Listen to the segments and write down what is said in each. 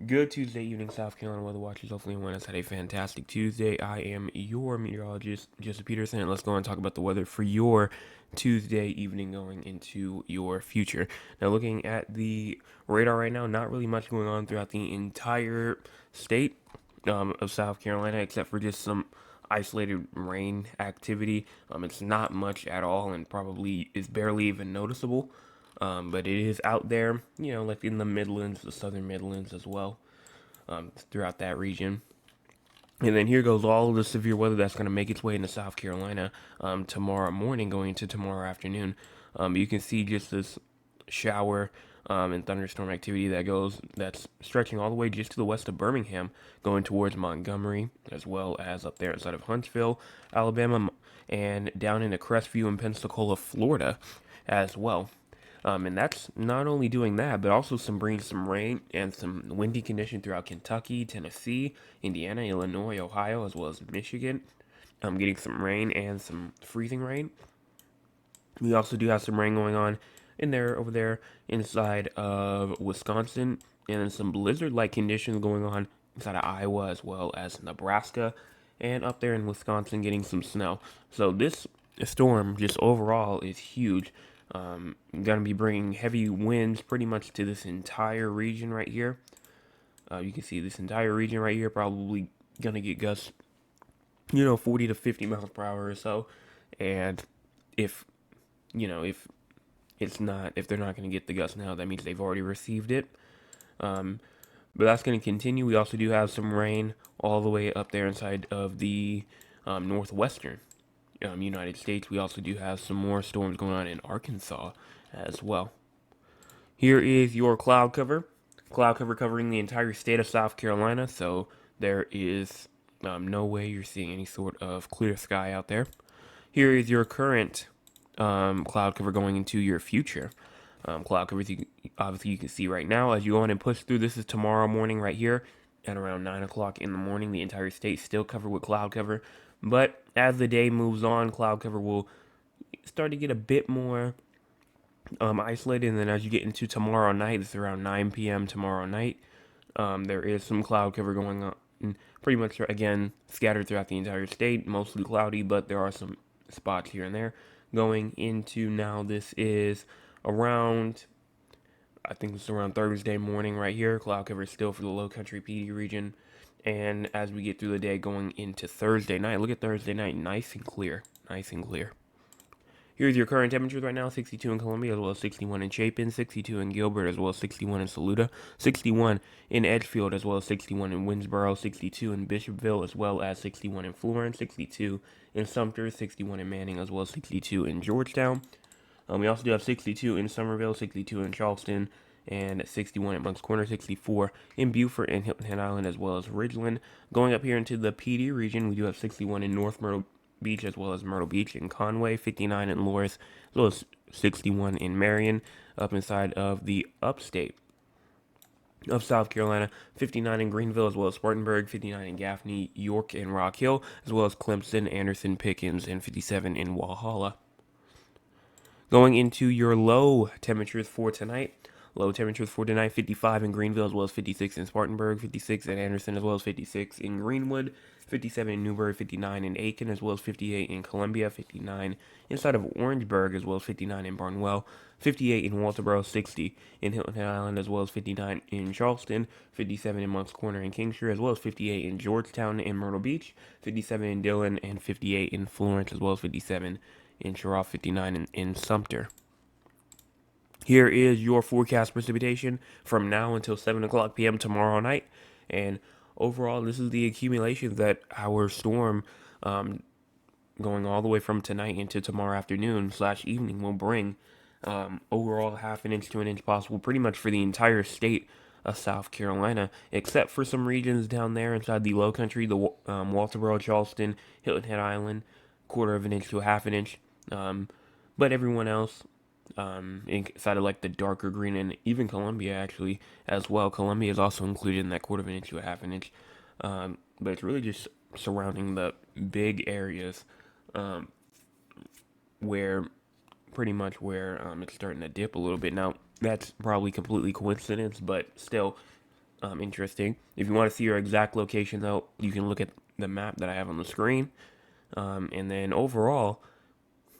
Good Tuesday evening, South Carolina weather watchers. Hopefully, everyone has had a fantastic Tuesday. I am your meteorologist, Joseph Peterson, and let's go and talk about the weather for your Tuesday evening going into your future. Now, looking at the radar right now, not really much going on throughout the entire state of South Carolina, except for just some isolated rain activity. It's not much at all, and probably is barely even noticeable. But it is out there, like in the Midlands, the Southern Midlands as well, throughout that region. And then here goes all of the severe weather that's going to make its way into South Carolina tomorrow morning, going into tomorrow afternoon. You can see just this shower and thunderstorm activity that's stretching all the way just to the west of Birmingham, going towards Montgomery, as well as up there outside of Huntsville, Alabama, and down into Crestview and Pensacola, Florida, as well. And that's not only doing that, but also bringing some rain and some windy condition throughout Kentucky, Tennessee, Indiana, Illinois, Ohio, as well as Michigan. Getting some rain and some freezing rain. We also do have some rain going on over there inside of Wisconsin, and then some blizzard-like conditions going on inside of Iowa as well as Nebraska, and up there in Wisconsin getting some snow. So this storm just overall is huge. Going to be bringing heavy winds pretty much to this entire region right here. You can see this entire region right here probably going to get gusts, 40 to 50 miles per hour or so. And if, if if they're not going to get the gusts now, that means they've already received it. Um, but that's going to continue. We also do have some rain all the way up there inside of the northwestern United States. We also do have some more storms going on in Arkansas as well. Here is your cloud cover. Cloud cover covering the entire state of South Carolina, so there is no way you're seeing any sort of clear sky out there. Here is your current cloud cover going into your future. Cloud covers, obviously, you can see right now as you go on and push through. This is tomorrow morning right here at around 9 o'clock in the morning. The entire state still covered with cloud cover. But as the day moves on, cloud cover will start to get a bit more isolated. And then as you get into tomorrow night, it's around 9 p.m. tomorrow night. There is some cloud cover going on, pretty much again scattered throughout the entire state, mostly cloudy, but there are some spots here and there. Going into now, this is around, I think it's around Thursday morning right here. Cloud cover still for the Low Country PD region. And as we get through the day going into Thursday night, look at Thursday night, nice and clear, nice and clear. Here's your current temperatures right now: 62 in Columbia, as well as 61 in Chapin, 62 in Gilbert, as well as 61 in Saluda, 61 in Edgefield, as well as 61 in Winsboro, 62 in Bishopville, as well as 61 in Florence, 62 in Sumter, 61 in Manning, as well as 62 in Georgetown. We also do have 62 in Somerville, 62 in Charleston, and 61 at Moncks Corner, 64 in Beaufort and Hilton Head Island, as well as Ridgeland. Going up here into the PD region, we do have 61 in North Myrtle Beach, as well as Myrtle Beach and Conway, 59 in Loris, as well as 61 in Marion, up inside of the upstate of South Carolina, 59 in Greenville, as well as Spartanburg, 59 in Gaffney, York, and Rock Hill, as well as Clemson, Anderson, Pickens, and 57 in Walhalla. Going into your low temperatures for tonight. Low temperatures for tonight: 55 in Greenville, as well as 56 in Spartanburg, 56 in Anderson, as well as 56 in Greenwood, 57 in Newberry, 59 in Aiken, as well as 58 in Columbia, 59 inside of Orangeburg, as well as 59 in Barnwell, 58 in Walterboro, 60 in Hilton Head Island, as well as 59 in Charleston, 57 in Moncks Corner and Kingshire, as well as 58 in Georgetown and Myrtle Beach, 57 in Dillon, and 58 in Florence, as well as 57 in Sherrod, 59 in Sumter. Here is your forecast precipitation from now until 7 o'clock p.m. tomorrow night. And overall, this is the accumulation that our storm going all the way from tonight into tomorrow afternoon/evening will bring. Overall, half an inch to an inch possible pretty much for the entire state of South Carolina, except for some regions down there inside the low country, the Walterboro, Charleston, Hilton Head Island, quarter of an inch to a half an inch. But everyone else, inside of like the darker green, and even Columbia actually as well. Columbia is also included in that quarter of an inch to a half an inch. But it's really just surrounding the big areas where where it's starting to dip a little bit. Now, that's probably completely coincidence, but still, interesting. If you want to see your exact location, though, you can look at the map that I have on the screen. And then overall,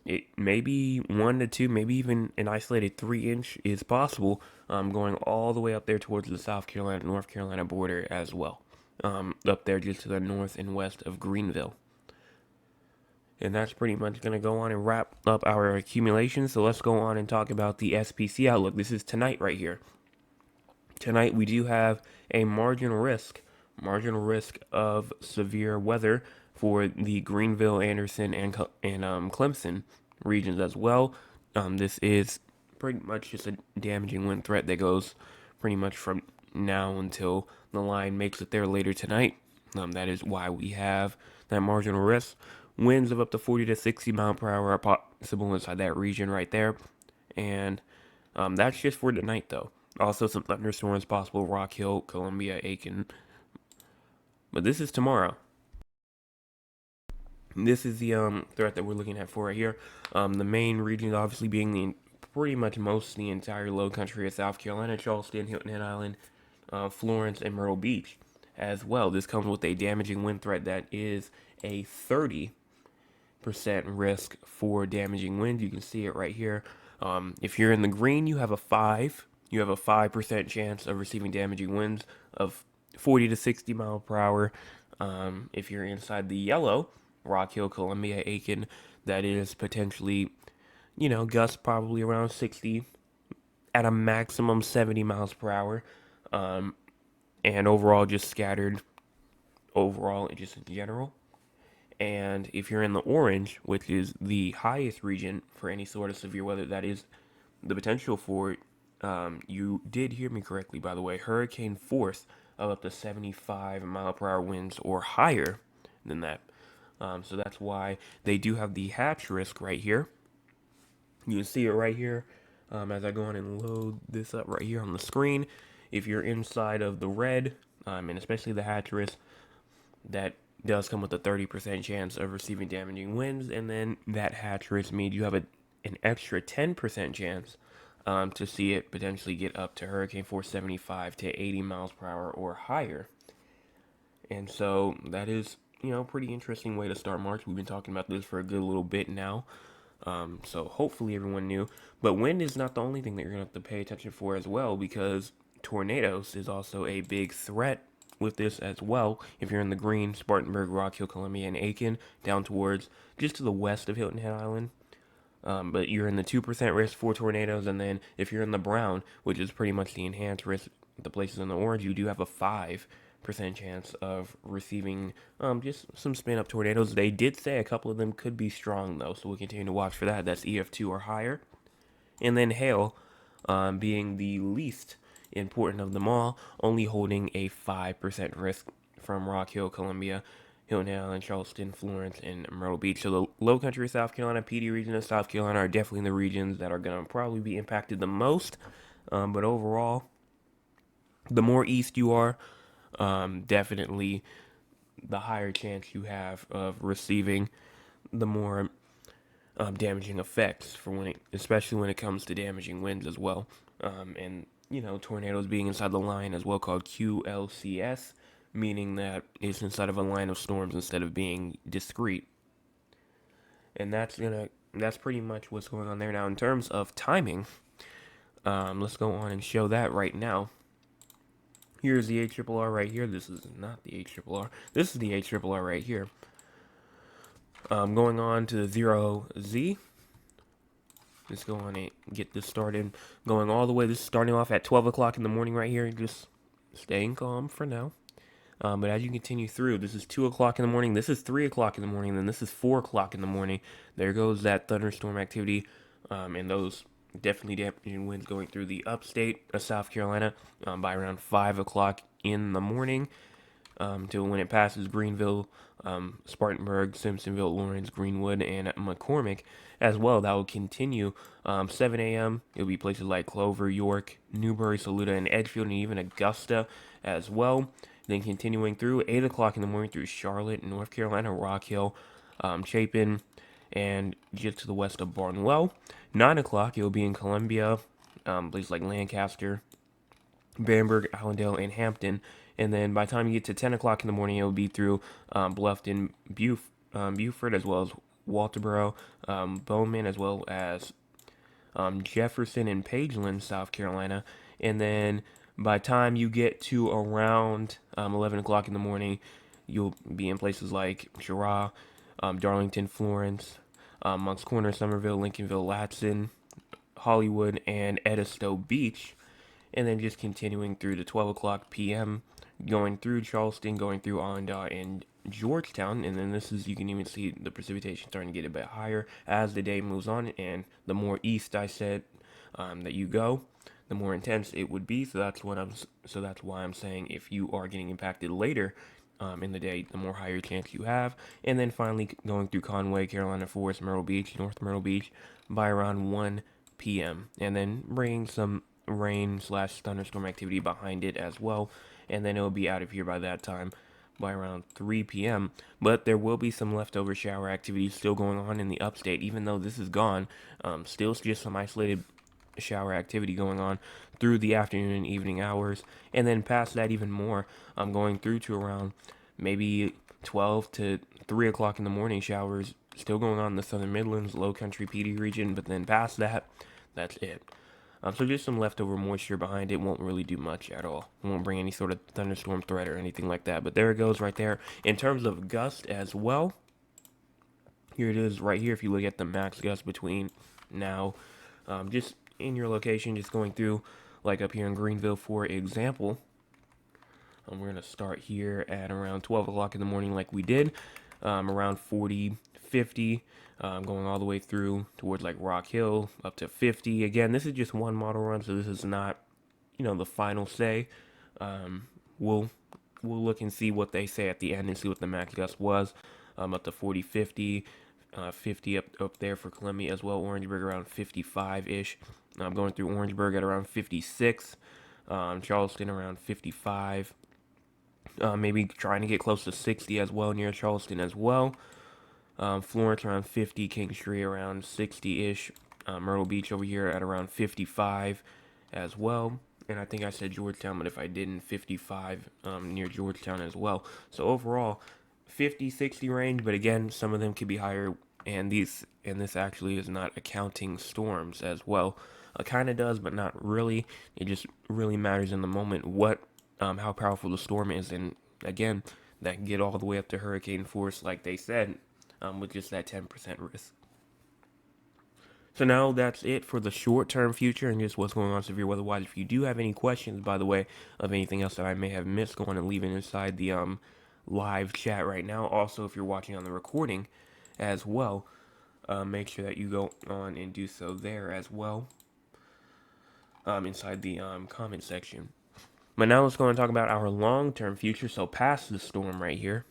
it maybe 1 to 2, maybe even an isolated 3 inch is possible, going all the way up there towards the South Carolina, North Carolina border as well, up there just to the north and west of Greenville. And that's pretty much going to go on and wrap up our accumulation. So let's go on and talk about the SPC outlook. This is tonight right here. Tonight we do have a marginal risk of severe weather for the Greenville, Anderson, and Clemson regions as well. This is pretty much just a damaging wind threat that goes pretty much from now until the line makes it there later tonight. That is why we have that marginal risk. Winds of up to 40 to 60 mile per hour are possible inside that region right there. And that's just for tonight, though. Also, some thunderstorms possible, Rock Hill, Columbia, Aiken. But this is tomorrow. This is the threat that we're looking at for right here. The main regions obviously being pretty much most of the entire low country of South Carolina, Charleston, Hilton Head Island, Florence, and Myrtle Beach as well. This comes with a damaging wind threat that is a 30% risk for damaging winds. You can see it right here. If you're in the green, you have a 5% chance of receiving damaging winds of 40 to 60 mile per hour. If you're inside the yellow, Rock Hill, Columbia, Aiken, that is potentially, gusts probably around 60 at a maximum 70 miles per hour. And overall just scattered overall just in general. And if you're in the orange, which is the highest region for any sort of severe weather, that is the potential for, you did hear me correctly, by the way, hurricane force of up to 75 mile per hour winds or higher than that. So that's why they do have the hatch risk right here. You can see it right here as I go on and load this up right here on the screen. If you're inside of the red, and especially the hatch risk, that does come with a 30% chance of receiving damaging winds, and then that hatch risk means you have an extra 10% chance to see it potentially get up to hurricane force 75 to 80 miles per hour or higher. And so that is, pretty interesting way to start March. We've been talking about this for a good little bit now. So hopefully everyone knew. But wind is not the only thing that you're going to have to pay attention for as well, because tornadoes is also a big threat with this as well. If you're in the green, Spartanburg, Rock Hill, Columbia, and Aiken, down towards just to the west of Hilton Head Island. But you're in the 2% risk for tornadoes, and then if you're in the brown, which is pretty much the enhanced risk, the places in the orange, you do have a 5% chance of receiving just some spin up tornadoes. They did say a couple of them could be strong though, so we'll continue to watch for that. That's EF2 or higher. And then hail being the least important of them all, only holding a 5% risk from Rock Hill, Columbia, Hilton Head Island, Charleston, Florence, and Myrtle Beach. So the low country of South Carolina, PD region of South Carolina are definitely the regions that are going to probably be impacted the most. But overall, the more east you are, definitely the higher chance you have of receiving the more damaging effects for especially when it comes to damaging winds as well. And tornadoes being inside the line as well, called QLCS, meaning that it's inside of a line of storms instead of being discrete. And that's pretty much what's going on there. Now, in terms of timing, let's go on and show that right now. Here's the ARRR right here. This is not the ARRR. This is the ARRR right here. Going on to the 0Z. Let's go on and get this started. Going all the way. This is starting off at 12 o'clock in the morning right here. Just staying calm for now. But as you continue through, this is 2 o'clock in the morning. This is 3 o'clock in the morning. Then this is 4 o'clock in the morning. There goes that thunderstorm activity. And those definitely damaging winds going through the upstate of South Carolina by around 5 o'clock in the morning. Till when it passes Greenville, Spartanburg, Simpsonville, Lawrence, Greenwood, and McCormick as well. That will continue 7 a.m. It'll be places like Clover, York, Newberry, Saluda, and Edgefield, and even Augusta as well. Then continuing through 8 o'clock in the morning through Charlotte, North Carolina, Rock Hill, Chapin, and just to the west of Barnwell. 9 o'clock, it will be in Columbia, places like Lancaster, Bamberg, Allendale, and Hampton. And then by the time you get to 10 o'clock in the morning, it'll be through Bluffton, Beaufort, as well as Walterboro, Bowman, as well as Jefferson and Pageland, South Carolina. And then by the time you get to around 11 o'clock in the morning, you'll be in places like Cheraw, Darlington, Florence, Moncks Corner, Somerville, Lincolnville, Latson, Hollywood, and Edisto Beach. And then just continuing through to 12 o'clock p.m., going through Charleston, going through Allendale and Georgetown, and then this is, you can even see the precipitation starting to get a bit higher as the day moves on, and the more east I said that you go, the more intense it would be. So that's why I'm saying if you are getting impacted later in the day, the more higher chance you have. And then finally going through Conway, Carolina Forest, Myrtle Beach, North Myrtle Beach by around 1 p.m. and then bringing some rain/thunderstorm activity behind it as well, and then it'll be out of here by that time by around 3 p.m. But there will be some leftover shower activity still going on in the upstate, even though this is gone. Still just some isolated shower activity going on through the afternoon and evening hours, and then past that even more. I'm going through to around maybe 12 to 3 o'clock in the morning. Showers still going on in the Southern Midlands, Low Country, PD region, but then past that, that's it. So just some leftover moisture behind it won't really do much at all. It won't bring any sort of thunderstorm threat or anything like that. But there it goes right there. In terms of gust as well, here it is right here. If you look at the max gust between now, just in your location, just going through, like up here in Greenville, for example. We're going to start here at around 12 o'clock in the morning like we did, around 40, 50, going all the way through towards like Rock Hill up to 50. Again, this is just one model run, so this is not, the final say. We'll look and see what they say at the end and see what the max gust was, up to 40, 50, 50 up there for Columbia as well. Orangeburg around 55-ish. I'm going through Orangeburg at around 56. Charleston around 55. Maybe trying to get close to 60 as well near Charleston as well. Florence around 50, Kingstree around 60-ish, Myrtle Beach over here at around 55 as well. And I think I said Georgetown, but if I didn't, 55 near Georgetown as well. So overall, 50, 60 range, but again, some of them could be higher, and this actually is not accounting storms as well. Kind of does, but not really. It just really matters in the moment how powerful the storm is, and again, that can get all the way up to hurricane force, like they said, with just that 10% risk. So now that's it for the short-term future and just what's going on severe weather-wise. If you do have any questions, by the way, of anything else that I may have missed, go on and leave it inside the live chat right now. Also, if you're watching on the recording as well, make sure that you go on and do so there as well, inside the comment section. But now let's go and talk about our long-term future, so past the storm right here.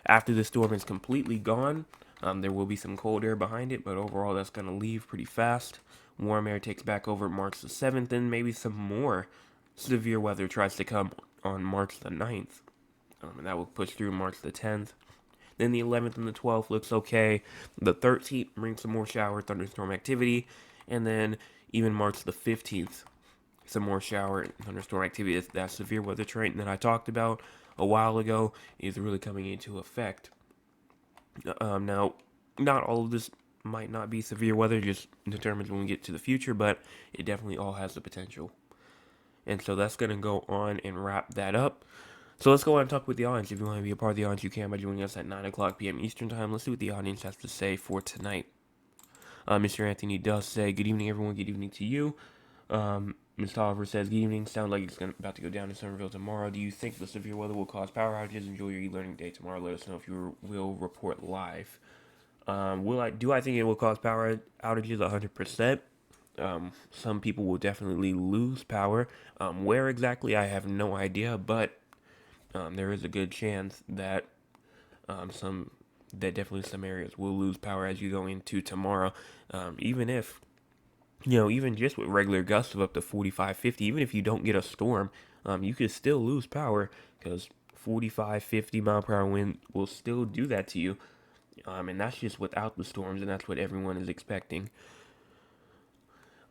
After the storm is completely gone, there will be some cold air behind it, but overall that's going to leave pretty fast. Warm air takes back over March the 7th, and maybe some more severe weather tries to come on March the 9th. And that will push through March the 10th. Then the 11th and the 12th looks okay. The 13th brings some more shower thunderstorm activity, and then even March the 15th, some more shower and thunderstorm activity. That severe weather trend that I talked about a while ago is really coming into effect. Now, not all of this might not be severe weather, just determines when we get to the future, but it definitely all has the potential. And so that's going to go on and wrap that up. So let's go on and talk with the audience. If you want to be a part of the audience, you can by joining us at 9 o'clock p.m. Eastern Time. Let's see what the audience has to say for tonight. Mr. Anthony does say, good evening, everyone. Good evening to you. Ms. Tolliver says, good evening. Sounds like it's about to go down in Somerville tomorrow. Do you think the severe weather will cause power outages? Enjoy your e-learning day tomorrow. Let us know if you will report live. Do I think it will cause power outages 100%? Some people will definitely lose power. Where exactly, I have no idea, but there is a good chance that definitely some areas will lose power as you go into tomorrow. Even if, even just with regular gusts of up to 45, 50, even if you don't get a storm, you could still lose power because 45, 50 mile per hour wind will still do that to you. And that's just without the storms, and that's what everyone is expecting.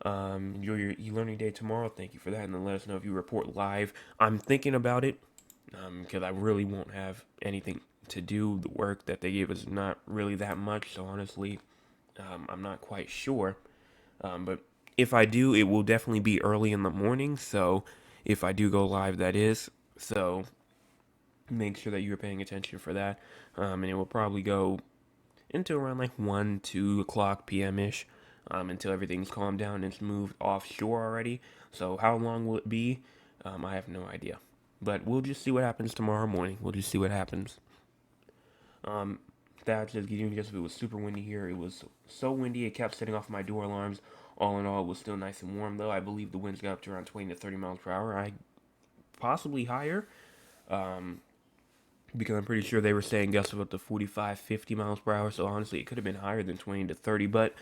Enjoy your e-learning day tomorrow. Thank you for that, and then let us know if you report live. I'm thinking about it because I really won't have anything to do. The work that they gave us not really that much, so honestly, I'm not quite sure. But if I do, it will definitely be early in the morning. So if I do go live, that is. So make sure that you're paying attention for that. And it will probably go into around like 1, 2 o'clock p.m. ish until everything's calmed down and it's moved offshore already. So how long will it be? I have no idea. But we'll just see what happens tomorrow morning. We'll just see what happens. Um, that says Gideon Joseph, it was super windy here. It was so windy it kept setting off my door alarms. All in all, it was still nice and warm though. I believe the winds got up to around 20 to 30 miles per hour. I possibly higher. Um, because I'm pretty sure they were saying gusts of up to 45, 50 miles per hour. So honestly, it could have been higher than 20 to 30. But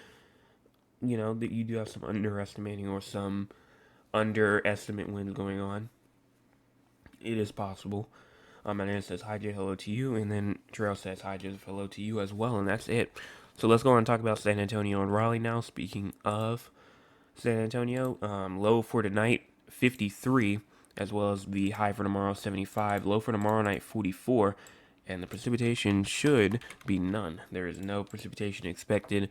you know that you do have some underestimating or some underestimate winds going on. It is possible. And it says hi Jay, hello to you, and then Terrell says hi Joseph, hello to you as well, and that's it. So let's go on and talk about San Antonio and Raleigh now. Speaking of San Antonio, low for tonight 53, as well as the high for tomorrow 75. Low for tomorrow night 44, and the precipitation should be none. There is no precipitation expected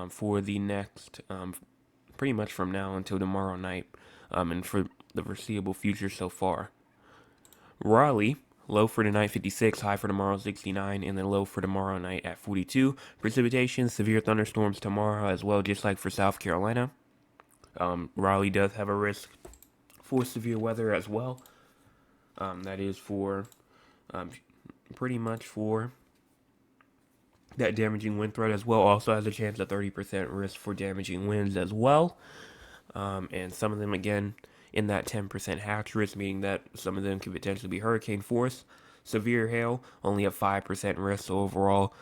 for the next, pretty much from now until tomorrow night, and for the foreseeable future so far. Raleigh, low for tonight 56, high for tomorrow 69, and then low for tomorrow night at 42. Precipitation, severe thunderstorms tomorrow as well, just like for South Carolina. Raleigh does have a risk for severe weather as well. That is for um, pretty much for that damaging wind threat as well. Also has a chance of 30% risk for damaging winds as well. And some of them, again, in that 10% hatch risk, meaning that some of them could potentially be hurricane force. Severe hail, only a 5% risk. So overall,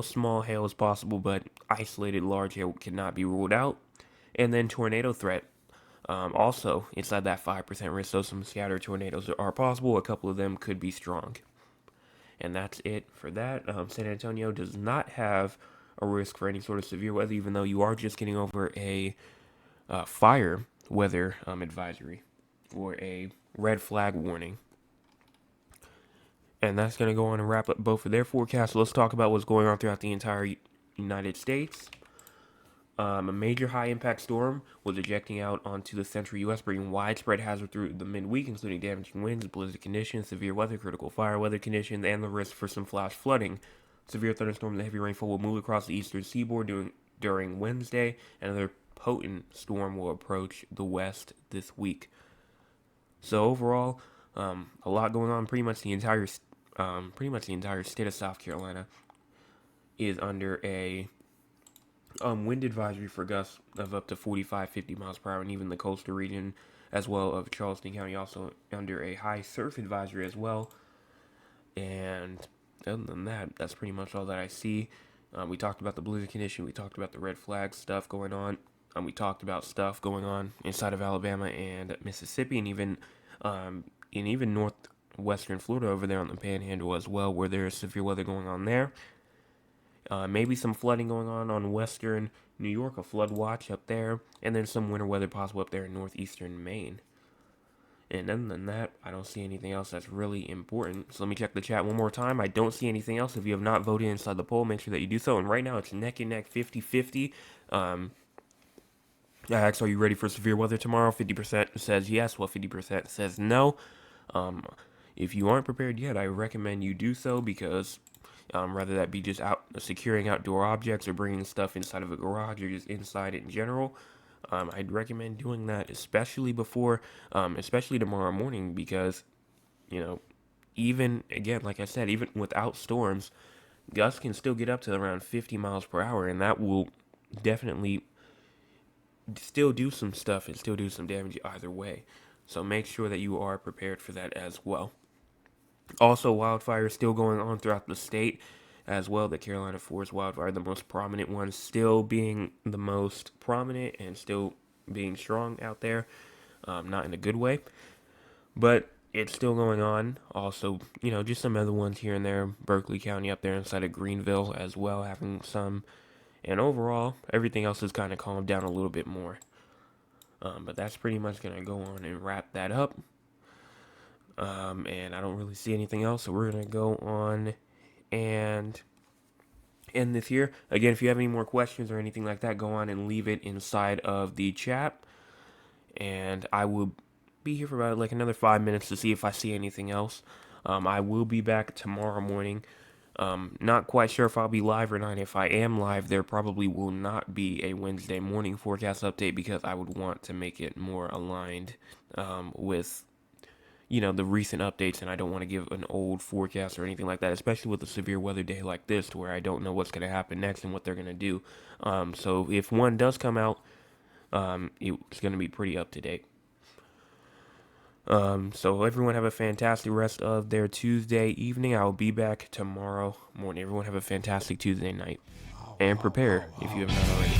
small hail is possible, but isolated large hail cannot be ruled out. And then tornado threat. Also, inside that 5% risk, so some scattered tornadoes are possible. A couple of them could be strong. And that's it for that. San Antonio does not have a risk for any sort of severe weather, even though you are just getting over a fire weather advisory or a red flag warning. And that's going to go on and wrap up both of their forecasts. Let's talk about what's going on throughout the entire United States. A major high impact storm was ejecting out onto the central U.S., bringing widespread hazard through the midweek, including damaging winds, blizzard conditions, severe weather, critical fire weather conditions, and the risk for some flash flooding. Severe thunderstorms and heavy rainfall will move across the eastern seaboard during Wednesday, and another potent storm will approach the west this week. So overall, a lot going on. Pretty much the entire state of South Carolina is under a wind advisory for gusts of up to 45, 50 miles per hour, and even the coastal region as well of Charleston County also under a high surf advisory as well. And other than that, that's pretty much all that I see. We talked about the blizzard condition. We talked about the red flag stuff going on. We talked about stuff going on inside of Alabama and Mississippi, and even northwestern Florida over there on the Panhandle as well, where there is severe weather going on there. Maybe some flooding going on western New York, a flood watch up there, and then some winter weather possible up there in northeastern Maine. And other than that, I don't see anything else that's really important. So let me check the chat one more time. I don't see anything else. If you have not voted inside the poll, make sure that you do so. And right now, it's neck and neck, 50-50. I asked, are you ready for severe weather tomorrow? 50% says yes, while 50% says no. If you aren't prepared yet, I recommend you do so because rather that be just out securing outdoor objects or bringing stuff inside of a garage or just inside in general. I'd recommend doing that, especially tomorrow morning, because even again, like I said, even without storms, gusts can still get up to around 50 miles per hour, and that will definitely still do some stuff and still do some damage either way. So make sure that you are prepared for that as well. Also, wildfires still going on throughout the state as well. The Carolina Forest wildfire, the most prominent one, still being the most prominent and still being strong out there. Not in a good way, but it's still going on. Also, just some other ones here and there. Berkeley County up there inside of Greenville as well, having some. And overall, everything else has kind of calmed down a little bit more. But that's pretty much going to go on and wrap that up. And I don't really see anything else, so we're going to go on and end this here. Again, if you have any more questions or anything like that, go on and leave it inside of the chat. And I will be here for about like another 5 minutes to see if I see anything else. I will be back tomorrow morning. Not quite sure if I'll be live or not. If I am live, there probably will not be a Wednesday morning forecast update because I would want to make it more aligned with, the recent updates, and I don't want to give an old forecast or anything like that, especially with a severe weather day like this to where I don't know what's going to happen next and what they're going to do. So if one does come out, it's going to be pretty up to date. So everyone have a fantastic rest of their Tuesday evening. I'll be back tomorrow morning. Everyone have a fantastic Tuesday night. And prepare if you have not already.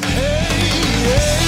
Hey, yeah.